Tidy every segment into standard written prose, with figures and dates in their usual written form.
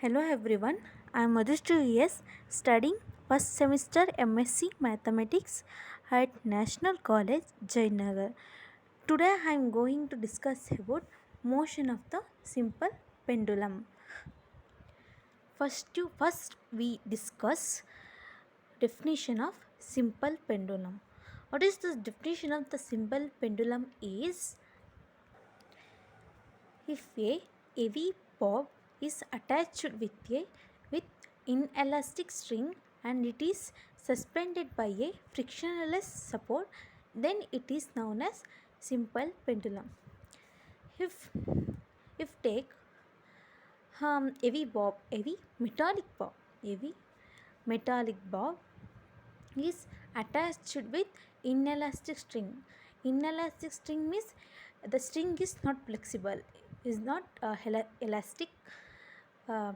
Hello everyone, I am Madhusri ES studying first semester MSc Mathematics at National College, Jayanagar. Today I am going to discuss about motion of the simple pendulum. First we discuss definition of simple pendulum. What is the definition of the simple pendulum is if a heavy bob is attached with inelastic string and it is suspended by a frictionless support, then it is known as simple pendulum. If take heavy metallic bob is attached with inelastic string. Inelastic string means the string is not flexible, is not elastic, uh,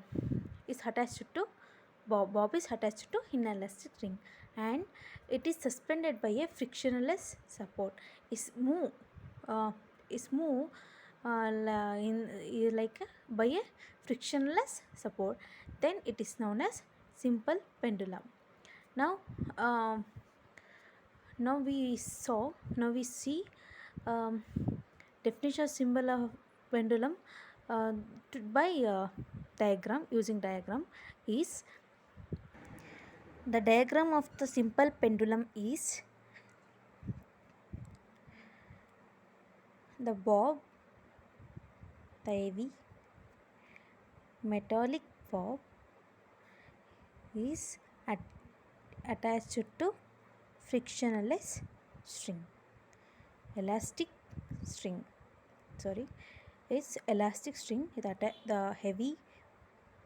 is attached to bob is attached to inelastic string and it is suspended by a frictionless support. Is move uh, is move like by a frictionless support, then it is known as simple pendulum. Now, um, now we see um, definition of symbol of pendulum by diagram. Using diagram is the diagram of the simple pendulum is the bob, the heavy metallic bob is attached to frictionless string, elastic string. Sorry, it's elastic string. The heavy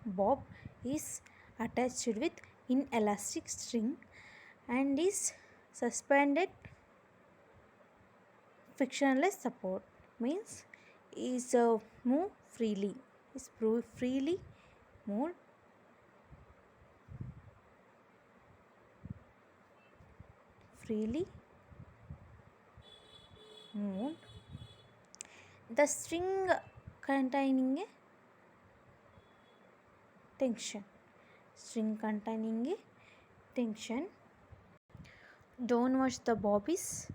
bob is attached with inelastic string and is suspended frictionless support, means is move freely, is freely moved freely moved. The string containing a tension, string containing a tension. Downwards the bob is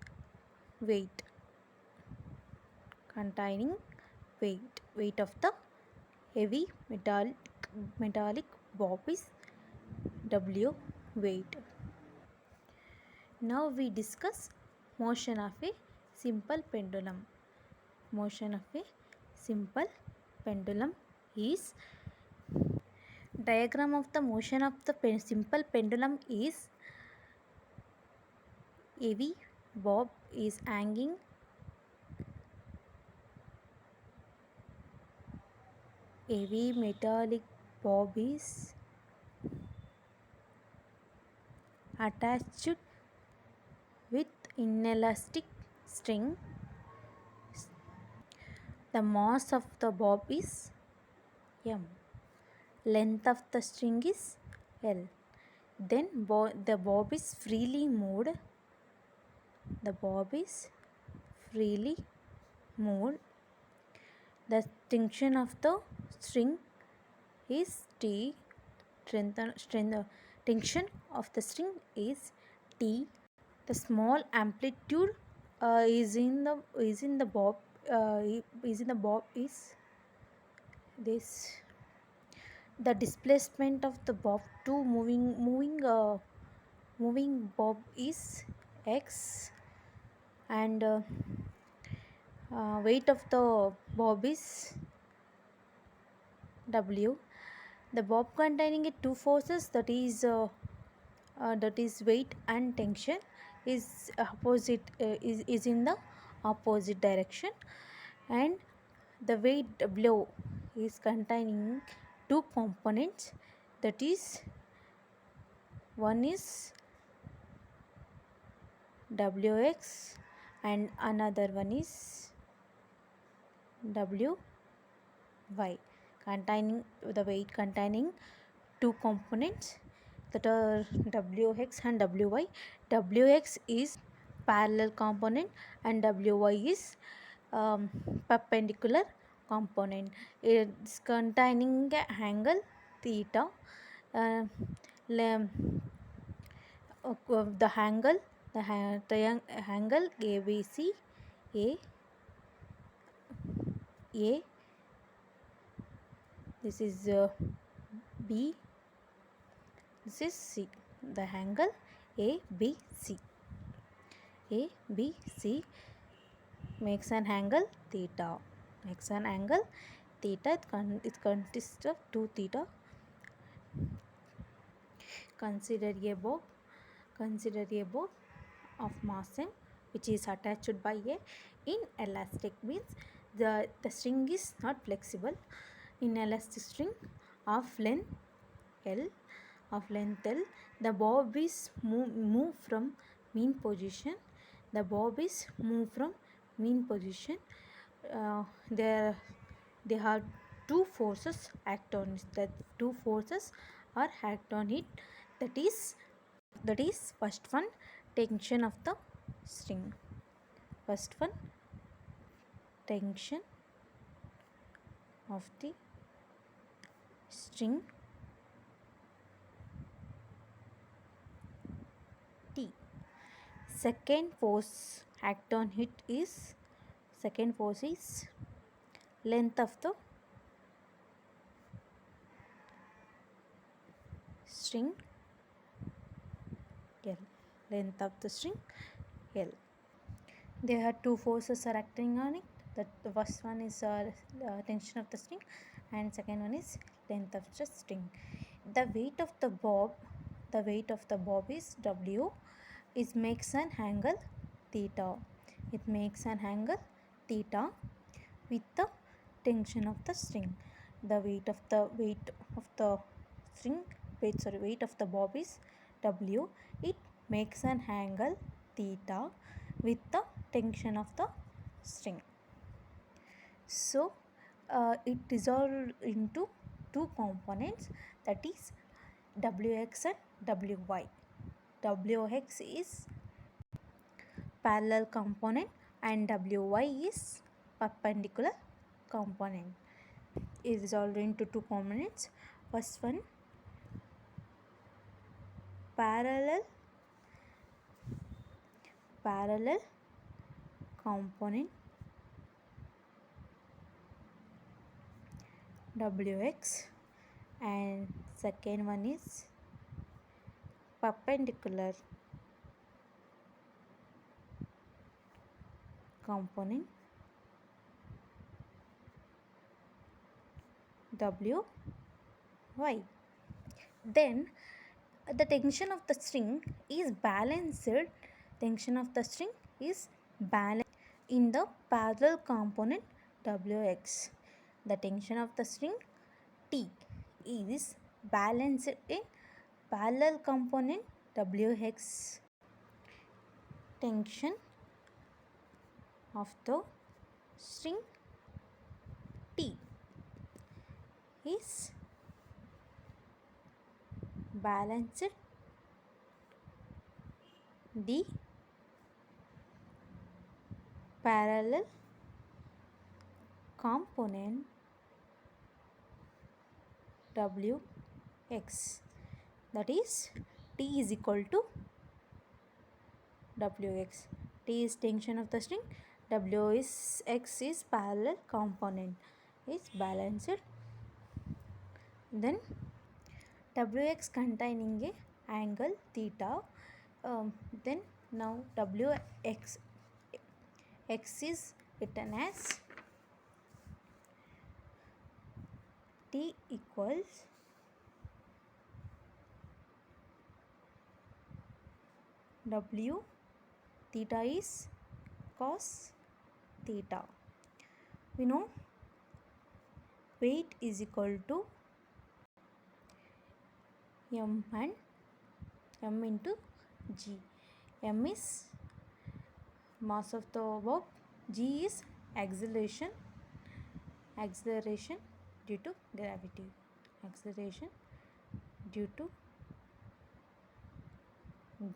weight, containing weight of the heavy metallic bob is W weight. Now we discuss motion of a simple pendulum. Motion of a simple pendulum is diagram of the motion of the simple pendulum is heavy bob is hanging heavy metallic bob is attached with inelastic string. The mass of the bob is M. Length of the string is L. Then the bob is freely moved. The bob is freely moved. The tension of the string is T. Tension of the string is T. The small amplitude is in the bob is this. The displacement of the bob to moving bob is X and weight of the bob is W. The bob containing two forces, that is weight and tension, is is in the opposite direction, and the weight W is containing two components, that is one is Wx and another one is Wy, containing the weight containing two components, that are Wx and Wy. Wx is parallel component and Wy is perpendicular component. It's containing an angle theta. uh, le- the angle, angle ABC, A, A, this is B, this is C. The angle ABC, ABC makes an angle theta. Makes an angle theta. It consists of 2 theta. Consider a bob. Consider a bob of mass m which is attached by a inelastic, means the string is not flexible. Inelastic string of length L, the bob is move from mean position. The bob is move from mean position. There they have two forces act on it. The two forces are act on it. That is first one, tension of the string. First one, tension of the string T. Second force act on it is, second force is length of the string L. Length of the string L. There are two forces are acting on it. The first one is tension of the string, and second one is length of the string. The weight of the bob is W. It makes an angle theta. It makes an angle theta with the tension of the string. The weight of the string, weight of the bob is W. It makes an angle theta with the tension of the string. So it dissolved into two components, that is Wx and Wy. Wx is parallel component and Wy is perpendicular component. It is dissolved into two components. First one, parallel component Wx, and second one is perpendicular component Wy. Then the tension of the string is balanced. Tension of the string is balanced in the parallel component Wx. The tension of the string T is balanced in parallel component Wx. Tension of the string T is balanced the parallel component Wx. That is T is equal to Wx. T is tension of the string, W is X is parallel component, is balanced. Then Wx containing a angle theta. Then now Wx X is written as T equals W, theta is cos theta. We know weight is equal to M and M into G. M is mass of the bob, G is acceleration due to gravity. Acceleration due to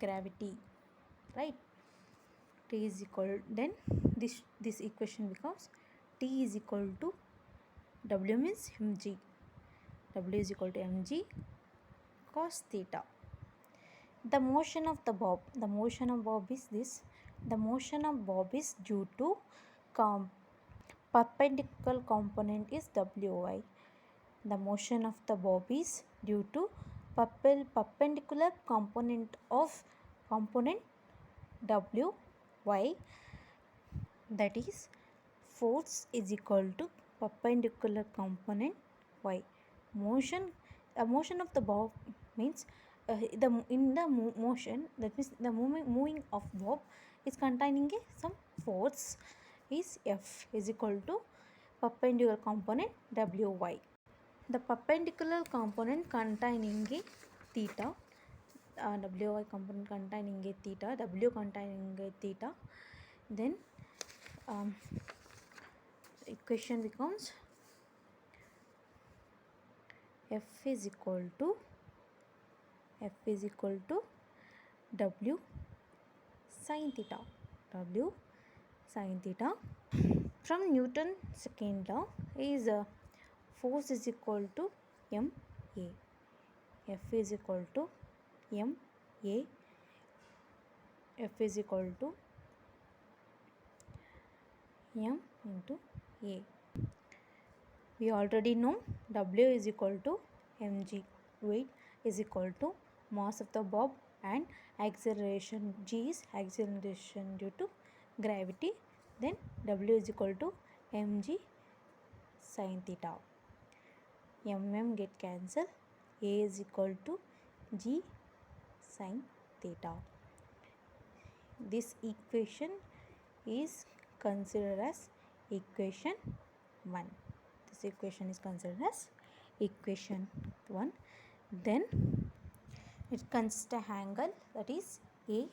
gravity, right? T is equal, then this equation becomes T is equal to W means mg. W is equal to mg cos theta. The motion of the bob. The motion of bob is this. The motion of bob is due to perpendicular component is Wy. The motion of the bob is due to perpendicular component of component Wy, that is force is equal to perpendicular component y. Motion of the bob means motion, that means the moving of bob is containing some force is F is equal to perpendicular component Wy. The perpendicular component containing a theta, Wy component containing a theta, W containing a theta, then equation becomes F is equal to W sin theta. W sin theta. From Newton's second law is force is equal to ma. F is equal to ma. F is equal to m into a. We already know W is equal to mg, weight is equal to mass of the bob, and acceleration g is acceleration due to gravity. Then W is equal to mg sin theta. Get cancelled. A is equal to g sin theta. This equation is considered as equation 1. This equation is considered as equation 1. Then it consists an angle, that is A,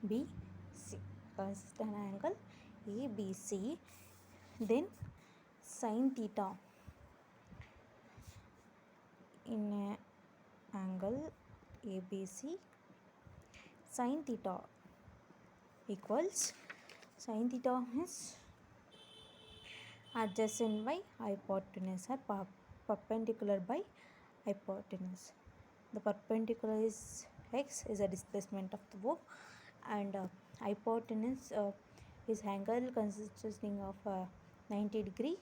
B, C. Consists an angle A, B, C. Then sin theta in an angle ABC. Sin theta equals, sin theta is adjacent by hypotenuse or perpendicular by hypotenuse. The perpendicular is x, is a displacement of the bob, and hypotenuse is angle consisting of 90 degree.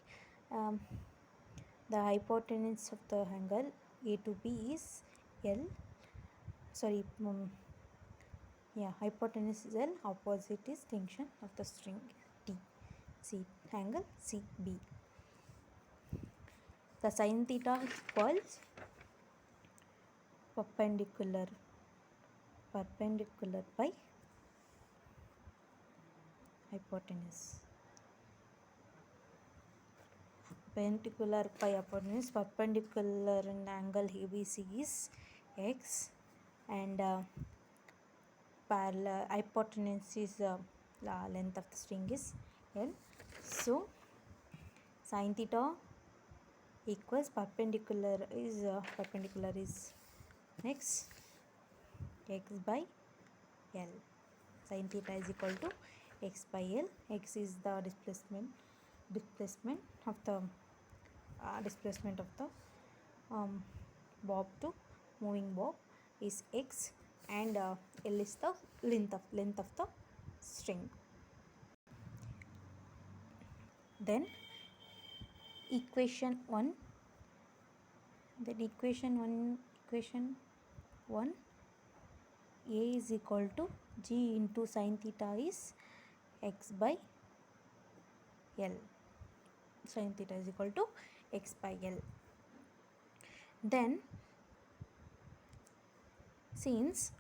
The hypotenuse of the angle A to B is L. Hypotenuse is L, opposite is tension of the string T. C, angle CB. The sin theta equals perpendicular by hypotenuse. Perpendicular by hypotenuse. Perpendicular in angle ABC is x, and parallel hypotenuse is the length of the string is L. So sin theta equals perpendicular is x by L. Sin theta is equal to x by L. X is the displacement of the bob to moving bob is x, and L is the length of the string. Then equation 1. Equation 1 A is equal to g into sin theta is x by L. Sin theta is equal to x by L. Then since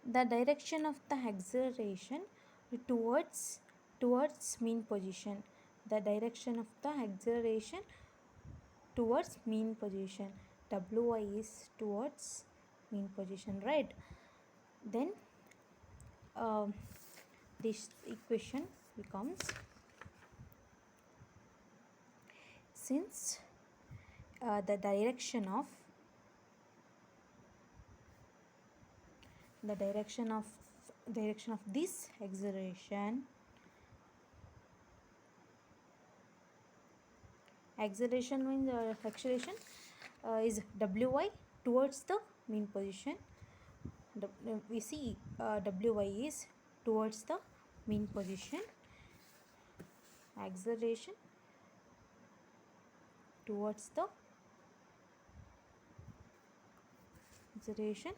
the direction of the acceleration towards mean position, the direction of the acceleration towards mean position, Wy is towards mean position, right? Then this equation becomes, since the direction of this acceleration Acceleration means acceleration is Wy towards the mean position. We see Wy is towards the mean position. Acceleration towards the acceleration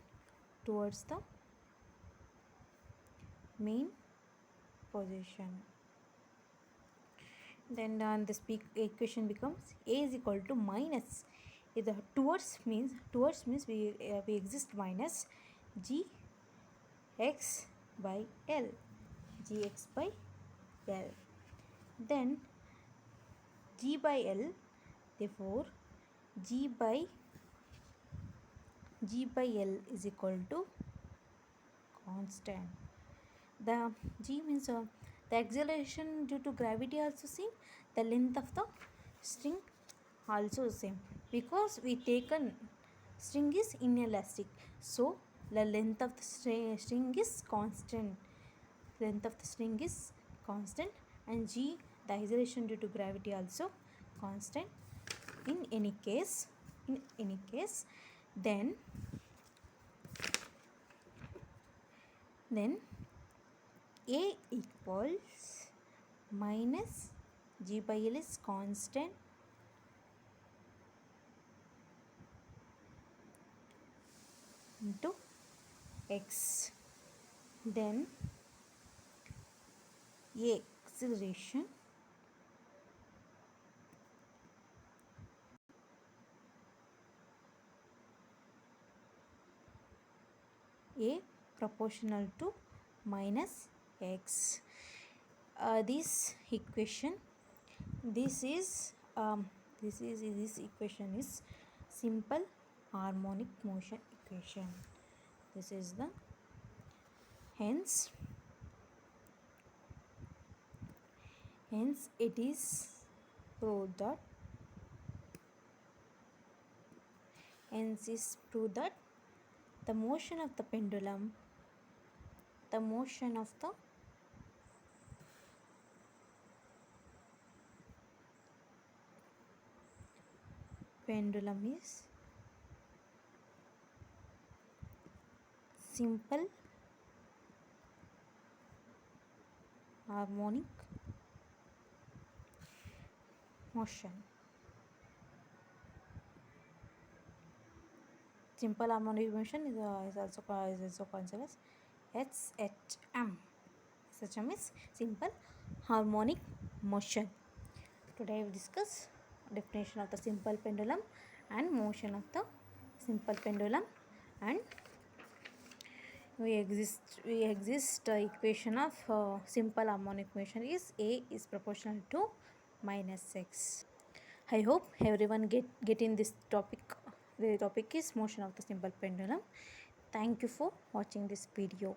towards the mean position. Then this equation becomes A is equal to minus. The towards means we exist minus g x by L, gx by L. Then g by L, therefore g by L is equal to constant. The g means the acceleration due to gravity also same, the length of the string also same, because we taken string is inelastic, so the length of the string is constant. Length of the string is constant, and g, the acceleration due to gravity, also constant. In any case, then A equals minus g by L is constant into x. Then A acceleration A proportional to minus x. This equation, this equation is simple harmonic motion equation. This is the, hence it is proved that the motion of the pendulum is simple harmonic motion. Simple harmonic motion is also considered as SHM. SHM is simple harmonic motion. Today I will discuss definition of the simple pendulum and motion of the simple pendulum, and we exist equation of simple harmonic motion is A is proportional to minus x. I hope everyone get in this topic. The topic is motion of the simple pendulum. Thank you for watching this video.